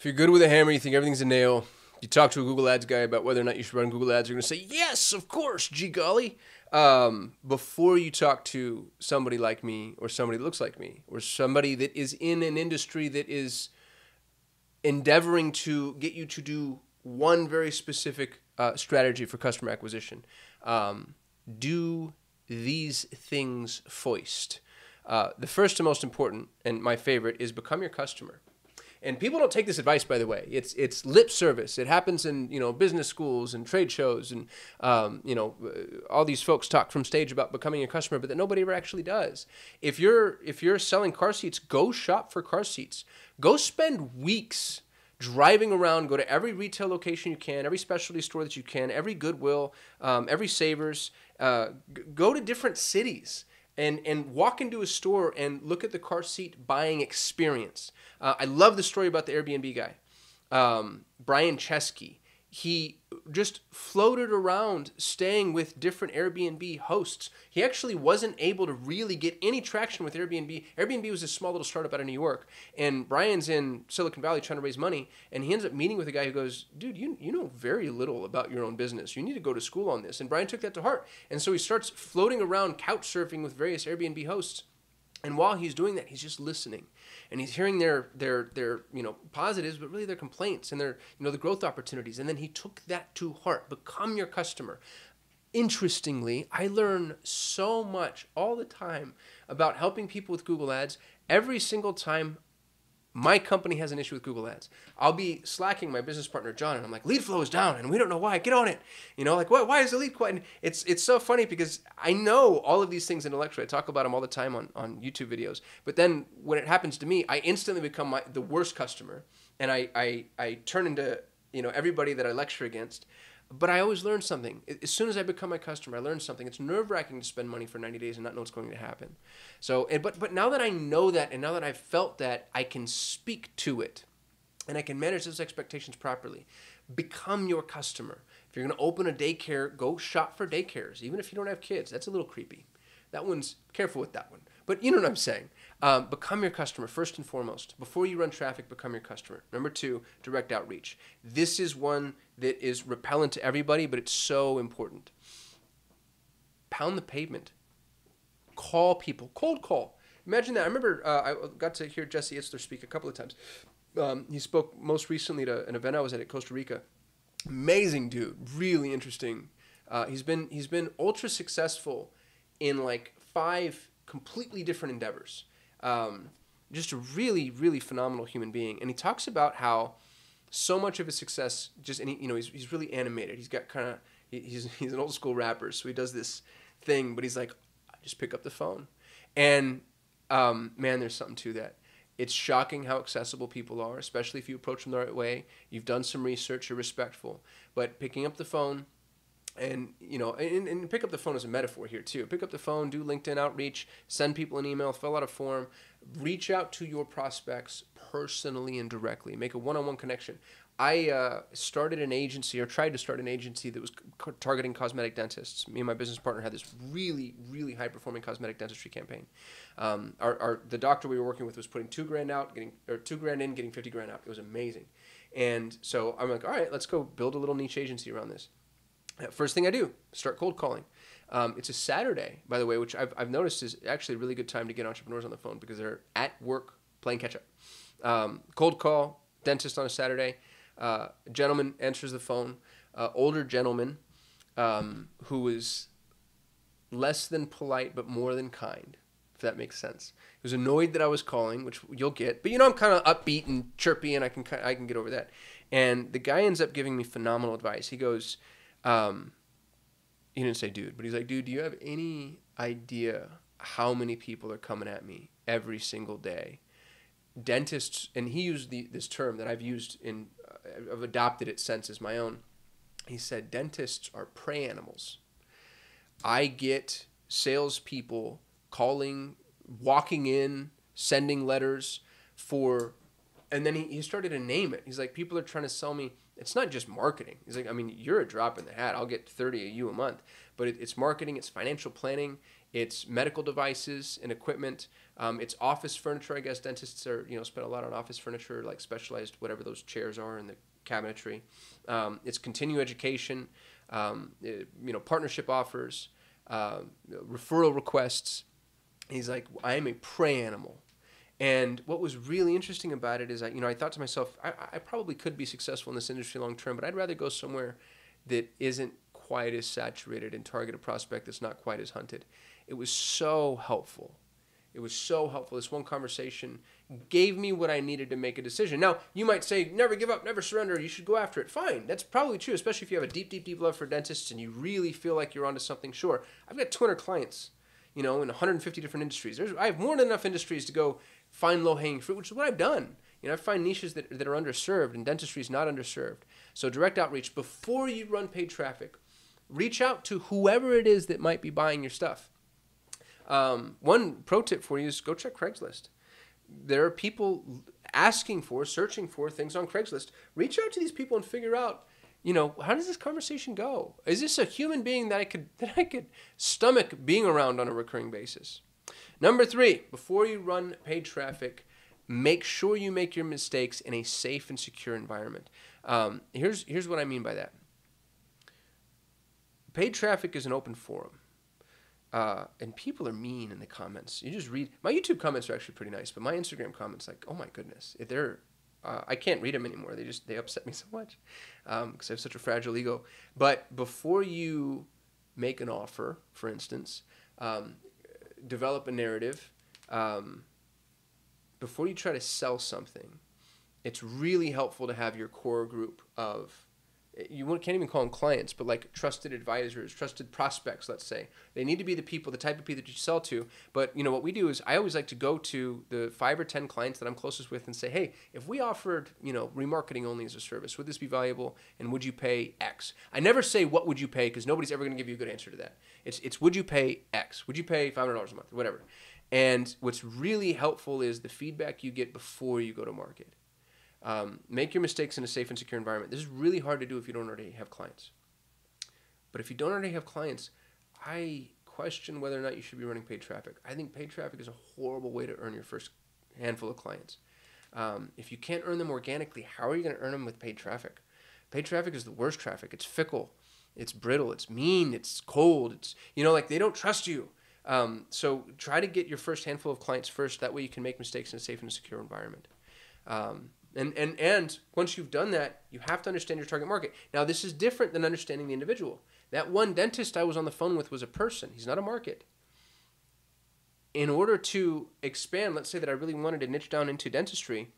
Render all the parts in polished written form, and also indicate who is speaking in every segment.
Speaker 1: If you're good with a hammer, you think everything's a nail. You talk to a Google Ads guy about whether or not you should run Google Ads, you're going to say, yes, of course, gee golly. Before you talk to somebody like me or somebody that looks like me or somebody that is in an industry that is endeavoring to get you to do one very specific strategy for customer acquisition, do these things first. The first and most important, and my favorite, is become your customer. And people don't take this advice, by the way. It's lip service. It happens in business schools and trade shows, and all these folks talk from stage about becoming a customer, but that nobody ever actually does. If you're selling car seats, go shop for car seats. Go spend weeks driving around. Go to every retail location you can, every specialty store that you can, every Goodwill, every Savers. Go to different cities. And walk into a store and look at the car seat buying experience. I love the story about the Airbnb guy, Brian Chesky. He just floated around staying with different Airbnb hosts. He actually wasn't able to really get any traction with Airbnb. Airbnb was a small little startup out of New York, and Brian's in Silicon Valley trying to raise money, and he ends up meeting with a guy who goes, dude, you know very little about your own business. You need to go to school on this. And Brian took that to heart. And so he starts floating around couch surfing with various Airbnb hosts. And while he's doing that, he's just listening, and he's hearing their positives, but really their complaints and their the growth opportunities. And then he took that to heart. Become your customer. Interestingly, I learn so much all the time about helping people with Google Ads. Every single time my company has an issue with Google Ads, I'll be slacking my business partner, John, and I'm like, lead flow is down, and we don't know why. Get on it. Why is the lead quiet? And it's so funny because I know all of these things intellectually. I talk about them all the time on YouTube videos. But then when it happens to me, I instantly become the worst customer, and I turn into everybody that I lecture against. But I always learn something. As soon as I become my customer, I learn something. It's nerve-wracking to spend money for 90 days and not know what's going to happen. So, but now that I know that, and now that I've felt that, I can speak to it, and I can manage those expectations properly. Become your customer. If you're going to open a daycare, go shop for daycares, even if you don't have kids. That's a little creepy. That one's, careful with that one. But you know what I'm saying. Become your customer first and foremost. Before you run traffic, become your customer. Number 2, direct outreach. This is one that is repellent to everybody, but it's so important. Pound the pavement. Call people. Cold call. Imagine that. I remember I got to hear Jesse Itzler speak a couple of times. He spoke most recently to an event I was at Costa Rica. Amazing dude. Really interesting. He's been ultra successful in like 5 completely different endeavors. Just a really, really phenomenal human being. And he talks about how so much of his success he's really animated. He's got he's an old school rapper, so he does this thing, but he's like, I just pick up the phone. And man, there's something to that. It's shocking how accessible people are, especially if you approach them the right way. You've done some research, you're respectful. But picking up the phone, and pick up the phone as a metaphor here too. Pick up the phone, do LinkedIn outreach, send people an email, fill out a form, reach out to your prospects personally and directly. Make a one-on-one connection. I started an agency, or tried to start an agency, that was targeting cosmetic dentists. Me and my business partner had this really, really high-performing cosmetic dentistry campaign. The doctor we were working with was putting $2,000 in, getting $50,000 out. It was amazing. And so I'm like, all right, let's go build a little niche agency around this. First thing I do, start cold calling. It's a Saturday, by the way, which I've noticed is actually a really good time to get entrepreneurs on the phone because they're at work playing catch up. Cold call, dentist on a Saturday. A gentleman answers the phone, older gentleman who was less than polite but more than kind, if that makes sense. He was annoyed that I was calling, which you'll get, but I'm kind of upbeat and chirpy, and I can get over that. And the guy ends up giving me phenomenal advice. He goes, he didn't say dude, but he's like, dude, do you have any idea how many people are coming at me every single day? Dentists, and he used this term that I've used I've adopted it since as my own. He said, dentists are prey animals. I get salespeople calling, walking in, sending letters for And then he started to name it. He's like, people are trying to sell me. It's not just marketing. He's like, I mean, you're a drop in the hat. I'll get 30 of you a month. But it's marketing, it's financial planning, it's medical devices and equipment, it's office furniture. I guess dentists are, spend a lot on office furniture, like specialized, whatever those chairs are in the cabinetry. It's continuing education, partnership offers, referral requests. He's like, I am a prey animal. And what was really interesting about it is, I thought to myself, I probably could be successful in this industry long term, but I'd rather go somewhere that isn't quite as saturated and target a prospect that's not quite as hunted. It was so helpful. It was so helpful. This one conversation gave me what I needed to make a decision. Now, you might say, never give up, never surrender, you should go after it. Fine, that's probably true, especially if you have a deep, deep, deep love for dentists and you really feel like you're onto something. Sure, I've got 200 clients, in 150 different industries. I have more than enough industries to go find low-hanging fruit, which is what I've done. I find niches that are underserved, and dentistry is not underserved. So direct outreach, before you run paid traffic, reach out to whoever it is that might be buying your stuff. One pro tip for you is go check Craigslist. There are people searching for things on Craigslist. Reach out to these people and figure out, how does this conversation go? Is this a human being that I could stomach being around on a recurring basis? Number 3, before you run paid traffic, make sure you make your mistakes in a safe and secure environment. Here's what I mean by that. Paid traffic is an open forum. And people are mean in the comments. You just read. My YouTube comments are actually pretty nice, but my Instagram comments, like, oh my goodness, I can't read them anymore. They upset me so much because I have such a fragile ego. But before you make an offer, for instance, develop a narrative. Before you try to sell something, it's really helpful to have your core group of, you can't even call them clients, but like trusted advisors, trusted prospects, let's say. They need to be the type of people that you sell to. But what we do is I always like to go to the 5 or 10 clients that I'm closest with and say, hey, if we offered, remarketing only as a service, would this be valuable? And would you pay X? I never say, what would you pay? Because nobody's ever going to give you a good answer to that. It's would you pay X? Would you pay $500 a month or whatever? And what's really helpful is the feedback you get before you go to market. Make your mistakes in a safe and secure environment. This is really hard to do if you don't already have clients. But if you don't already have clients, I question whether or not you should be running paid traffic. I think paid traffic is a horrible way to earn your first handful of clients. If you can't earn them organically, how are you going to earn them with paid traffic? Paid traffic is the worst traffic. It's fickle. It's brittle. It's mean. It's cold. It's, they don't trust you. So try to get your first handful of clients first. That way you can make mistakes in a safe and secure environment. And once you've done that, you have to understand your target market. Now, this is different than understanding the individual. That one dentist I was on the phone with was a person. He's not a market. In order to expand, let's say that I really wanted to niche down into dentistry,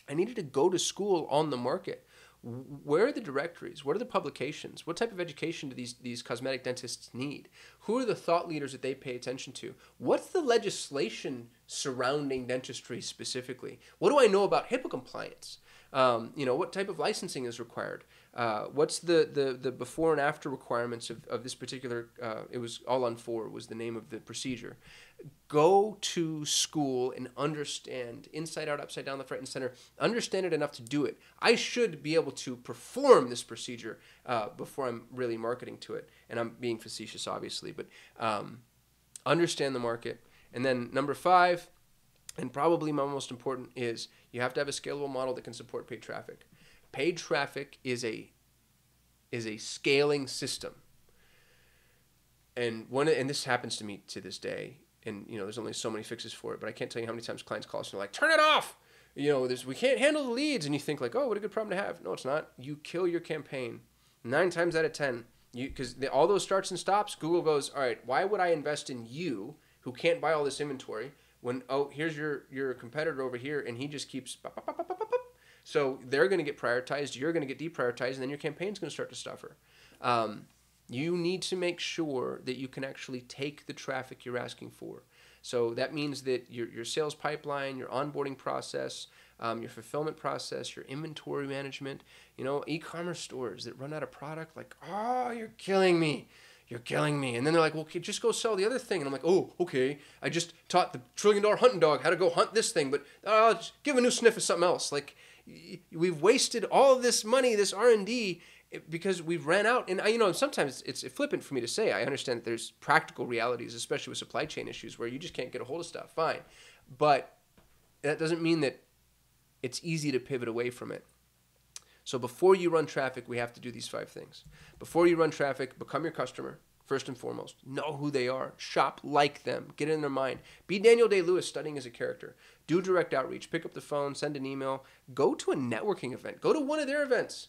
Speaker 1: I needed to go to school on the market. Where are the directories? What are the publications? What type of education do these cosmetic dentists need? Who are the thought leaders that they pay attention to? What's the legislation surrounding dentistry specifically? What do I know about HIPAA compliance? What type of licensing is required? What's the before and after requirements of this particular, it was all on 4 was the name of the procedure. Go to school and understand inside out, upside down, left, right, and center. Understand it enough to do it. I should be able to perform this procedure before I'm really marketing to it. And I'm being facetious, obviously, but understand the market. And then number 5, and probably my most important, is you have to have a scalable model that can support paid traffic. Paid traffic is a scaling system. And this happens to me to this day. And there's only so many fixes for it, but I can't tell you how many times clients call us and they're like, "Turn it off! We can't handle the leads." And you think like, "Oh, what a good problem to have." No, it's not. You kill your campaign 9 times out of 10. Because all those starts and stops, Google goes, "All right, why would I invest in you who can't buy all this inventory when here's your competitor over here and he just keeps pop, pop, pop, pop, pop, pop." So they're going to get prioritized, you're going to get deprioritized, and then your campaign's going to start to suffer. You need to make sure that you can actually take the traffic you're asking for. So that means that your sales pipeline, your onboarding process, your fulfillment process, your inventory management, e-commerce stores that run out of product, like, oh, you're killing me. you're killing me. And then they're like, well, okay, just go sell the other thing. And I'm like, oh, okay. I just taught the $1 trillion hunting dog how to go hunt this thing, but just give a new sniff of something else. Like, we've wasted all of this money, this R&D, because we've ran out. And sometimes it's flippant for me to say. I understand that there's practical realities, especially with supply chain issues, where you just can't get a hold of stuff. Fine. But that doesn't mean that it's easy to pivot away from it. So before you run traffic, we have to do these 5 things. Before you run traffic, become your customer, first and foremost. Know who they are. Shop like them. Get in their mind. Be Daniel Day-Lewis studying as a character. Do direct outreach. Pick up the phone. Send an email. Go to a networking event. Go to one of their events.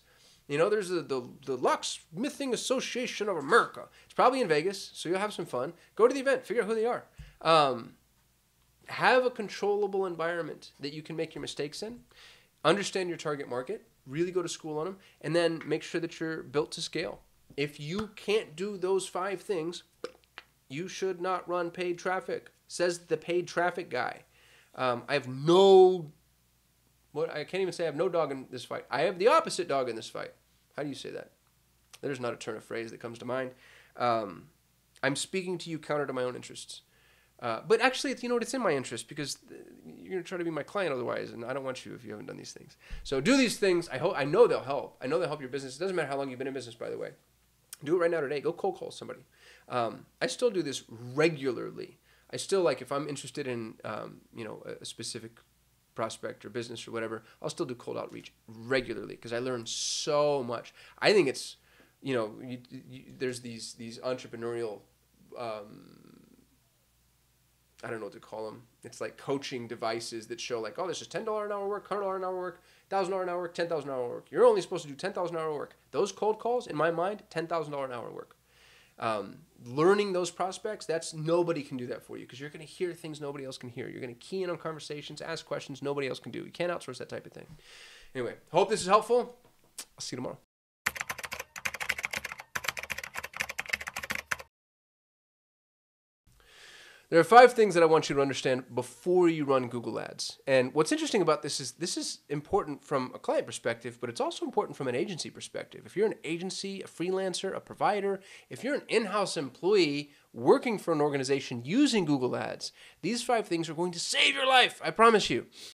Speaker 1: There's the Locksmithing Association of America. It's probably in Vegas, so you'll have some fun. Go to the event. Figure out who they are. Have a controllable environment that you can make your mistakes in. Understand your target market. Really go to school on them. And then make sure that you're built to scale. If you can't do those 5 things, you should not run paid traffic, says the paid traffic guy. I can't even say I have no dog in this fight. I have the opposite dog in this fight. How do you say that? There's not a turn of phrase that comes to mind. I'm speaking to you counter to my own interests. But actually, it's in my interest, because you're going to try to be my client otherwise, and I don't want you if you haven't done these things. So do these things. I know they'll help. I know they'll help your business. It doesn't matter how long you've been in business, by the way. Do it right now today. Go cold call somebody. I still do this regularly. I still, if I'm interested in, a specific prospect or business or whatever, I'll still do cold outreach regularly, because I learn so much. I think it's, there's these entrepreneurial, I don't know what to call them. It's like coaching devices that show like, oh, this is $10 an hour work, $100 an hour work, $1,000 an hour work, $10,000 an hour work. You're only supposed to do $10,000 an hour work. Those cold calls, in my mind, $10,000 an hour work. Learning those prospects, nobody can do that for you, because you're going to hear things nobody else can hear. You're going to key in on conversations, ask questions nobody else can do. You can't outsource that type of thing. Anyway, hope this is helpful. I'll see you tomorrow. There are 5 things that I want you to understand before you run Google Ads. And what's interesting about this is important from a client perspective, but it's also important from an agency perspective. If you're an agency, a freelancer, a provider, if you're an in-house employee working for an organization using Google Ads, these 5 things are going to save your life, I promise you.